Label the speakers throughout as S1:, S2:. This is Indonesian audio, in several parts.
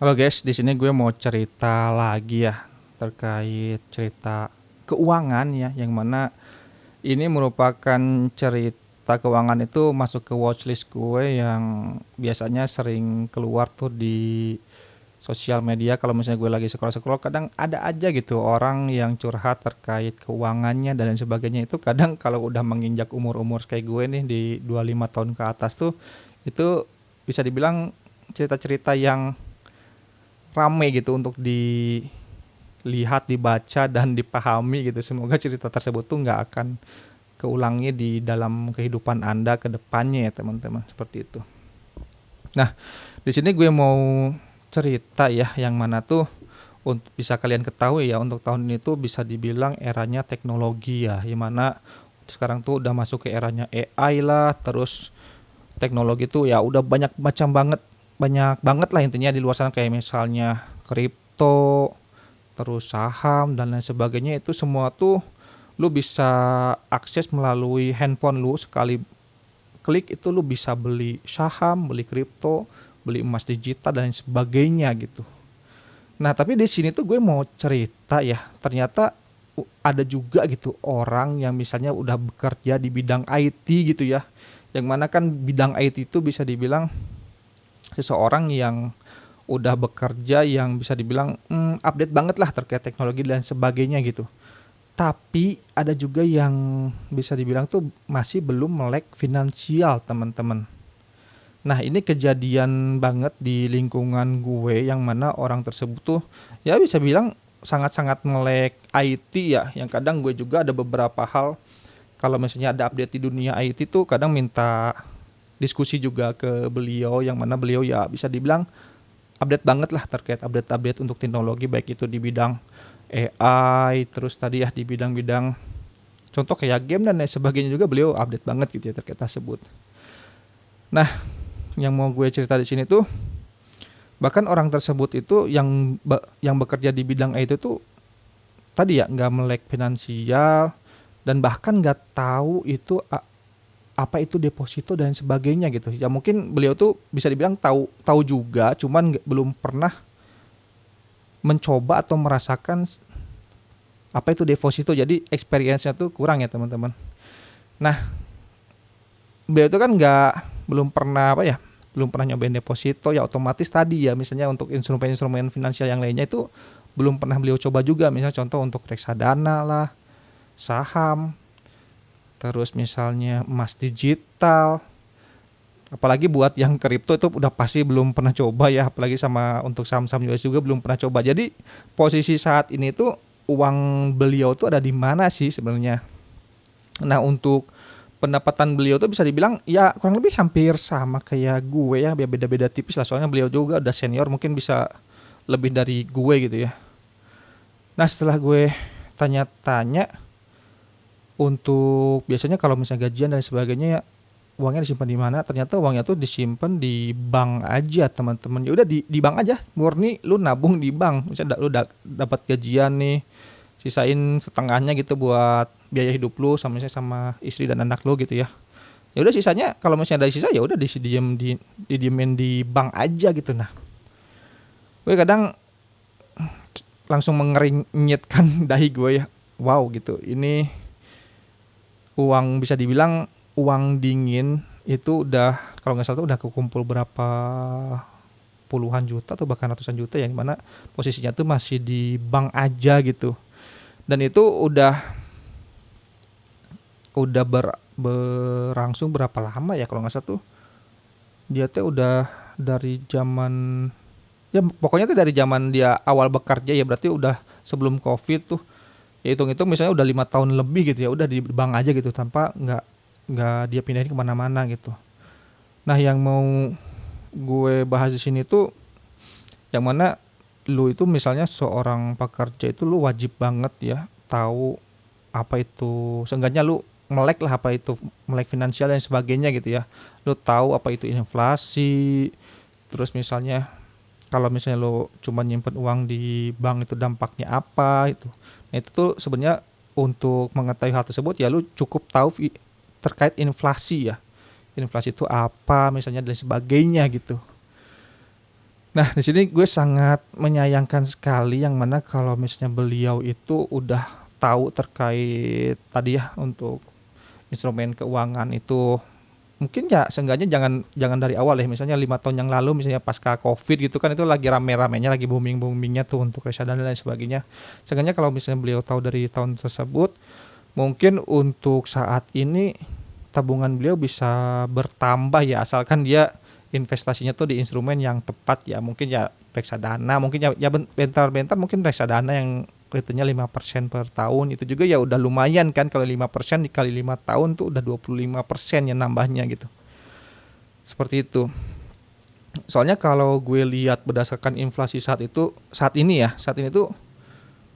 S1: Halo guys, di sini gue mau cerita lagi ya terkait cerita keuangan ya, yang mana ini merupakan cerita keuangan itu masuk ke watchlist gue yang biasanya sering keluar tuh di sosial media. Kalau misalnya gue lagi scroll-scroll, kadang ada aja gitu orang yang curhat terkait keuangannya dan lain sebagainya. Itu kadang kalau udah menginjak umur-umur kayak gue nih di 25 tahun ke atas tuh, itu bisa dibilang cerita-cerita yang rame gitu untuk dilihat, dibaca, dan dipahami gitu. Semoga cerita tersebut tuh nggak akan keulangi di dalam kehidupan Anda ke depannya ya teman-teman, seperti itu. Nah, di sini gue mau cerita ya yang mana tuh untuk bisa kalian ketahui ya, untuk tahun ini tuh bisa dibilang eranya teknologi ya, yang mana sekarang tuh udah masuk ke eranya AI lah. Terus teknologi tuh ya udah banyak banget lah intinya di luar sana, kayak misalnya kripto, terus saham dan lain sebagainya. Itu semua tuh lu bisa akses melalui handphone lu. Sekali klik itu lu bisa beli saham, beli kripto, beli emas digital dan lain sebagainya gitu. Nah, tapi di sini tuh gue mau cerita ya, ternyata ada juga gitu orang yang misalnya udah bekerja di bidang IT gitu ya. Yang mana kan bidang IT itu bisa dibilang seseorang yang udah bekerja, yang bisa dibilang update banget lah terkait teknologi dan sebagainya gitu. Tapi ada juga yang bisa dibilang tuh masih belum melek finansial teman-teman. Nah, ini kejadian banget di lingkungan gue, yang mana orang tersebut tuh ya bisa bilang sangat-sangat melek IT ya. Yang kadang gue juga ada beberapa hal, kalau misalnya ada update di dunia IT tuh kadang minta diskusi juga ke beliau, yang mana beliau ya bisa dibilang update banget lah terkait update-update untuk teknologi, baik itu di bidang AI, terus tadi ya di bidang-bidang contoh kayak game dan lain sebagainya juga beliau update banget gitu ya terkait tersebut. Nah, yang mau gue cerita di sini tuh bahkan orang tersebut itu yang bekerja di bidang IT tuh tadi ya nggak melek finansial, dan bahkan nggak tahu itu apa itu deposito dan sebagainya gitu. Ya mungkin beliau tuh bisa dibilang tahu tahu juga, cuman belum pernah mencoba atau merasakan apa itu deposito. Jadi experience-nya tuh kurang ya teman-teman. Nah, beliau itu kan nggak belum pernah apa ya, belum pernah nyobain deposito ya, otomatis tadi ya misalnya untuk instrumen-instrumen finansial yang lainnya itu belum pernah beliau coba juga. Misalnya contoh untuk reksadana lah, saham, terus misalnya emas digital. Apalagi buat yang kripto itu udah pasti belum pernah coba ya, apalagi sama untuk saham-saham US juga belum pernah coba. Jadi posisi saat ini tuh uang beliau tuh ada di mana sih sebenarnya? Nah, untuk pendapatan beliau tuh bisa dibilang ya kurang lebih hampir sama kayak gue ya, beda-beda tipis lah, soalnya beliau juga udah senior, mungkin bisa lebih dari gue gitu ya. Nah, setelah gue tanya-tanya untuk biasanya kalau misalnya gajian dan sebagainya ya, uangnya disimpan di mana? Ternyata uangnya tuh disimpan di bank aja teman-teman. Ya udah di bank aja, murni lu nabung di bank. Misalnya lu dapat gajian nih, sisain setengahnya gitu buat biaya hidup lu sama misalnya sama istri dan anak lu gitu ya. Ya udah sisanya kalau misalnya ada sisa ya udah didiemin di bank aja gitu. Nah, gue kadang langsung mengeringitkan dahi gue ya. Wow gitu. Ini uang bisa dibilang uang dingin itu udah, kalau nggak salah tuh udah kekumpul berapa puluhan juta atau bahkan ratusan juta, yang dimana posisinya tuh masih di bank aja gitu. Dan itu udah berangsung berapa lama ya, kalau nggak salah tuh dia tuh udah dari zaman, ya pokoknya tuh dari zaman dia awal bekerja ya, berarti udah sebelum covid tuh. Ya hitung-hitung misalnya udah 5 tahun lebih gitu ya, udah di bank aja gitu tanpa nggak dia pindahin kemana-mana gitu. Nah, yang mau gue bahas di sini tuh yang mana lu itu misalnya seorang pekerja itu lu wajib banget ya tahu apa itu, seenggaknya lu melek lah apa itu melek finansial dan sebagainya gitu ya. Lu tahu apa itu inflasi, terus misalnya kalau misalnya lu cuma nyimpen uang di bank itu dampaknya apa itu. Nah, itu tuh sebenarnya untuk mengetahui hal tersebut ya lu cukup tahu terkait inflasi ya. Inflasi itu apa misalnya dan sebagainya gitu. Nah, di sini gue sangat menyayangkan sekali yang mana kalau misalnya beliau itu udah tahu terkait tadi ya untuk instrumen keuangan itu, mungkin ya seenggaknya jangan jangan dari awal ya, misalnya 5 tahun yang lalu misalnya pasca covid gitu kan, itu lagi rame-ramenya, lagi booming-boomingnya tuh untuk reksadana dan lain sebagainya. Seenggaknya kalau misalnya beliau tahu dari tahun tersebut, mungkin untuk saat ini tabungan beliau bisa bertambah ya, asalkan dia investasinya tuh di instrumen yang tepat ya, mungkin ya reksadana, mungkin ya bentar-bentar mungkin reksadana yang returnnya 5% per tahun, itu juga ya udah lumayan kan, kalau 5% dikali 5 tahun tuh udah 25% ya nambahnya gitu. Seperti itu. Soalnya kalau gue lihat berdasarkan inflasi saat ini ya, saat ini tuh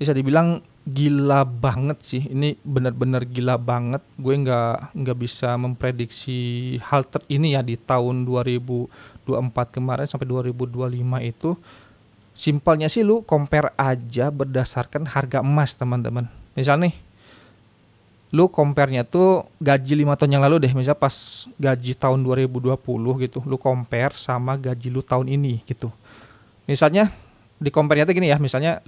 S1: bisa dibilang gila banget sih. Ini benar-benar gila banget. Gue nggak bisa memprediksi hal ini ya di tahun 2024 kemarin sampai 2025 itu. Simpelnya sih lu compare aja berdasarkan harga emas, teman-teman. Misal nih, lu compare-nya tuh gaji 5 tahun yang lalu deh, misal pas gaji tahun 2020 gitu, lu compare sama gaji lu tahun ini gitu. Misalnya di compare-nya tuh gini ya, misalnya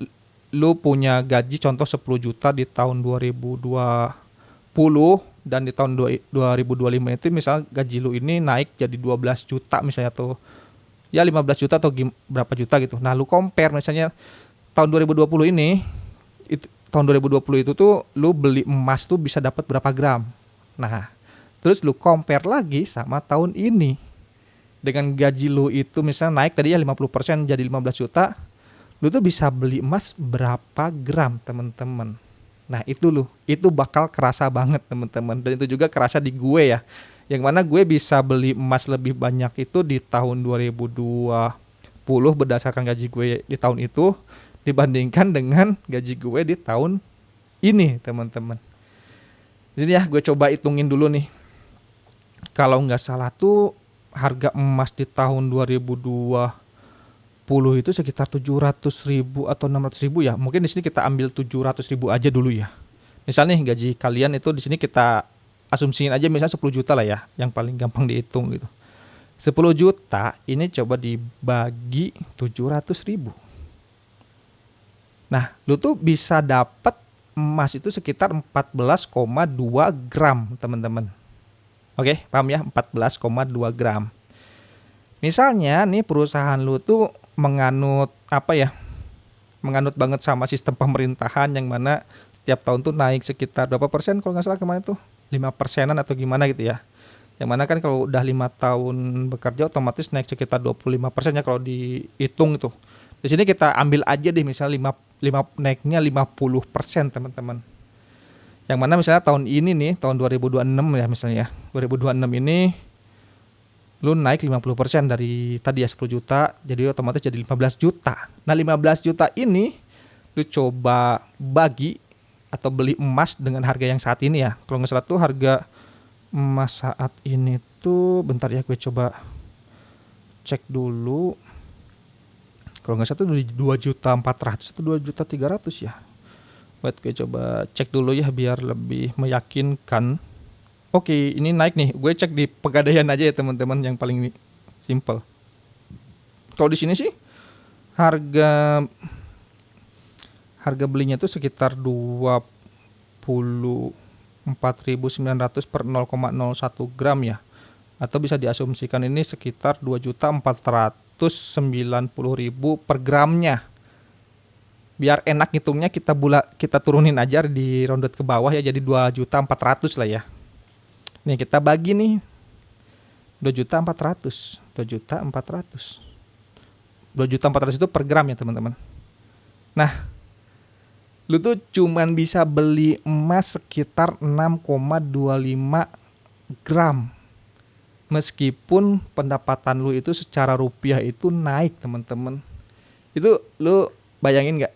S1: lu punya gaji contoh 10 juta di tahun 2020, dan di tahun 2025 itu misal gaji lu ini naik jadi 12 juta misalnya tuh. Ya 15 juta atau berapa juta gitu. Nah, lu compare misalnya tahun 2020 ini, itu tahun 2020 itu tuh lu beli emas tuh bisa dapat berapa gram. Nah, terus lu compare lagi sama tahun ini. Dengan gaji lu itu misalnya naik tadi ya 50% jadi 15 juta, lu tuh bisa beli emas berapa gram, temen-temen. Nah, itu bakal kerasa banget, temen-temen. Dan itu juga kerasa di gue ya, yang mana gue bisa beli emas lebih banyak itu di tahun 2020 berdasarkan gaji gue di tahun itu, dibandingkan dengan gaji gue di tahun ini, teman-teman. Jadi ya gue coba hitungin dulu nih. Kalau nggak salah tuh harga emas di tahun 2020 itu sekitar 700.000 atau 600.000 ya. Mungkin di sini kita ambil 700.000 aja dulu ya. Misalnya gaji kalian itu di sini kita asumsiin aja misalnya 10 juta lah ya, yang paling gampang dihitung gitu. 10 juta ini coba dibagi 700.000. Nah, lu tuh bisa dapat emas itu sekitar 14,2 gram, teman-teman. Oke, paham ya? 14,2 gram. Misalnya nih perusahaan lu tuh menganut apa ya? Menganut banget sama sistem pemerintahan yang mana setiap tahun tuh naik sekitar berapa persen kalau nggak salah kemarin tuh 5%-an atau gimana gitu ya. Yang mana kan kalau udah 5 tahun bekerja otomatis naik sekitar 25% ya kalau dihitung itu. Di sini kita ambil aja deh misalnya 5 naiknya 50%, teman-teman. Yang mana misalnya tahun ini nih, tahun 2026 ya misalnya ya. 2026 ini lu naik 50% dari tadi ya 10 juta, jadi otomatis jadi 15 juta. Nah, 15 juta ini lu coba bagi atau beli emas dengan harga yang saat ini ya. Kalau nggak salah tuh harga emas saat ini tuh, bentar ya gue coba cek dulu. Kalau nggak salah tuh 2.400.000 atau 2.300.000 ya. Buat gue coba cek dulu ya biar lebih meyakinkan. Oke, ini naik nih. Gue cek di Pegadaian aja ya teman-teman, yang paling simple. Kalau di sini sih harga belinya tuh sekitar 24.900 per 0,01 gram ya. Atau bisa diasumsikan ini sekitar 2.490.000 per gramnya. Biar enak hitungnya kita turunin aja di rounded ke bawah ya, jadi 2.400.000 lah ya. Nih kita bagi nih 2.400.000 itu per gram ya, teman-teman. Nah, lu tuh cuman bisa beli emas sekitar 6,25 gram. Meskipun pendapatan lu itu secara rupiah itu naik, teman-teman. Itu lu bayangin nggak,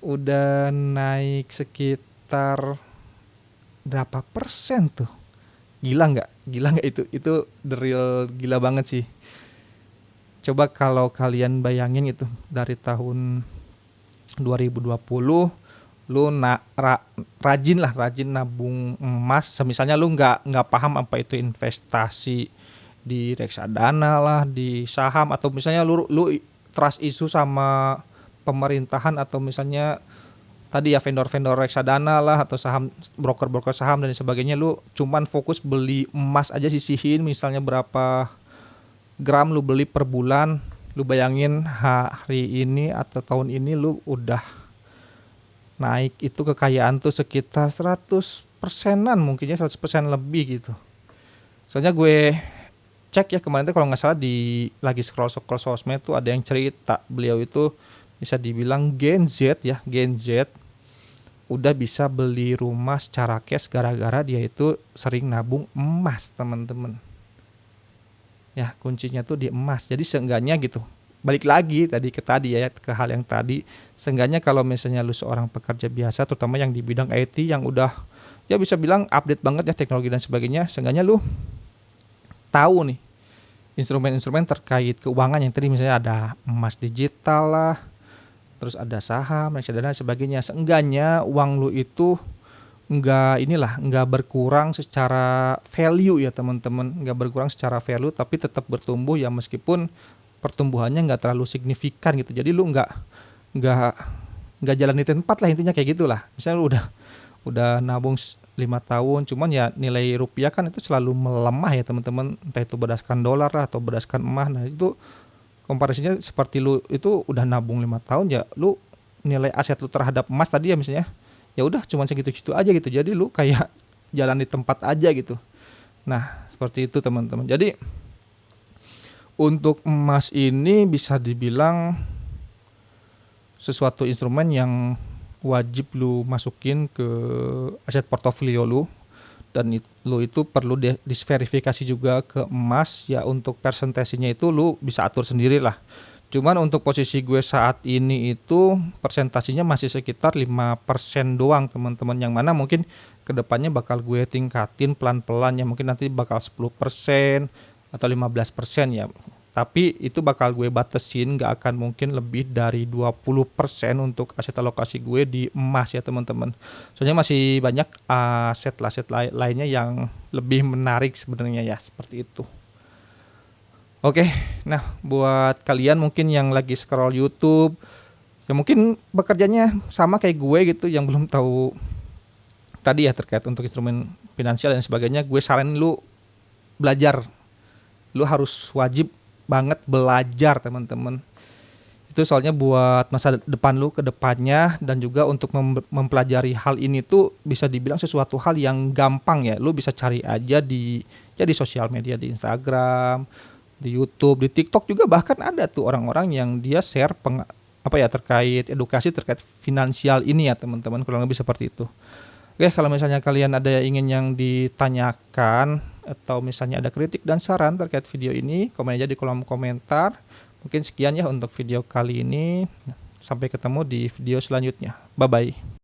S1: udah naik sekitar berapa persen tuh? Gila nggak itu the real gila banget sih. Coba kalau kalian bayangin itu dari tahun 2020 lu rajin nabung emas. Misalnya lu nggak paham apa itu investasi di reksadana lah, di saham, atau misalnya lu trust isu sama pemerintahan, atau misalnya tadi ya vendor-vendor reksadana lah atau saham, broker-broker saham dan sebagainya, lu cuman fokus beli emas aja, sisihin misalnya berapa gram lu beli per bulan. Lu bayangin hari ini atau tahun ini lu udah naik itu kekayaan tuh sekitar 100%-an, mungkinnya 100% lebih gitu. Soalnya gue cek ya kemarin tuh, kalau nggak salah di lagi scroll sosmed tuh ada yang cerita beliau itu bisa dibilang Gen Z ya, Gen Z udah bisa beli rumah secara cash gara-gara dia itu sering nabung emas, teman-teman. Ya, kuncinya tuh di emas. Jadi seenggaknya gitu. Balik lagi tadi ya ke hal yang tadi, seenggaknya kalau misalnya lu seorang pekerja biasa terutama yang di bidang IT yang udah ya bisa bilang update banget ya teknologi dan sebagainya, seenggaknya lu tahu nih instrumen-instrumen terkait keuangan yang tadi, misalnya ada emas digital lah, terus ada saham, reksadana dan sebagainya. Seenggaknya uang lu itu nggak berkurang secara value ya teman-teman, nggak berkurang secara value tapi tetap bertumbuh ya, meskipun pertumbuhannya nggak terlalu signifikan gitu. Jadi lu nggak nggak jalan di tempat lah, intinya kayak gitulah. Misalnya lu udah nabung 5 tahun, cuman ya nilai rupiah kan itu selalu melemah ya teman-teman, entah itu berdasarkan dolar lah atau berdasarkan emas. Nah itu komparasinya seperti lu itu udah nabung 5 tahun ya, lu nilai aset lu terhadap emas tadi ya misalnya ya udah cuma segitu-gitu aja gitu. Jadi lu kayak jalan di tempat aja gitu. Nah seperti itu teman-teman. Jadi untuk emas ini bisa dibilang sesuatu instrumen yang wajib lu masukin ke aset portofolio lu, dan lu itu perlu disverifikasi juga ke emas ya. Untuk persentasenya itu lu bisa atur sendiri lah. Cuman untuk posisi gue saat ini itu persentasenya masih sekitar 5% doang teman-teman, yang mana mungkin kedepannya bakal gue tingkatin pelan-pelan ya, mungkin nanti bakal 10% atau 15% ya. Tapi itu bakal gue batasin, gak akan mungkin lebih dari 20% untuk aset alokasi gue di emas ya teman-teman. Soalnya masih banyak aset lainnya yang lebih menarik sebenarnya ya, seperti itu. Oke, nah buat kalian mungkin yang lagi scroll YouTube, ya mungkin bekerjanya sama kayak gue gitu, yang belum tahu tadi ya terkait untuk instrumen finansial dan sebagainya, gue saranin lu belajar. Lu harus wajib banget belajar teman-teman. Itu soalnya buat masa depan lu ke depannya, dan juga untuk mempelajari hal ini tuh bisa dibilang sesuatu hal yang gampang ya. Lu bisa cari aja di sosial media, di Instagram, di YouTube, di TikTok juga bahkan ada tuh orang-orang yang dia share terkait edukasi terkait finansial ini ya teman-teman, kurang lebih seperti itu. Oke, kalau misalnya kalian ada ingin yang ditanyakan atau misalnya ada kritik dan saran terkait video ini, komen aja di kolom komentar. Mungkin sekian ya untuk video kali ini. Sampai ketemu di video selanjutnya. Bye bye.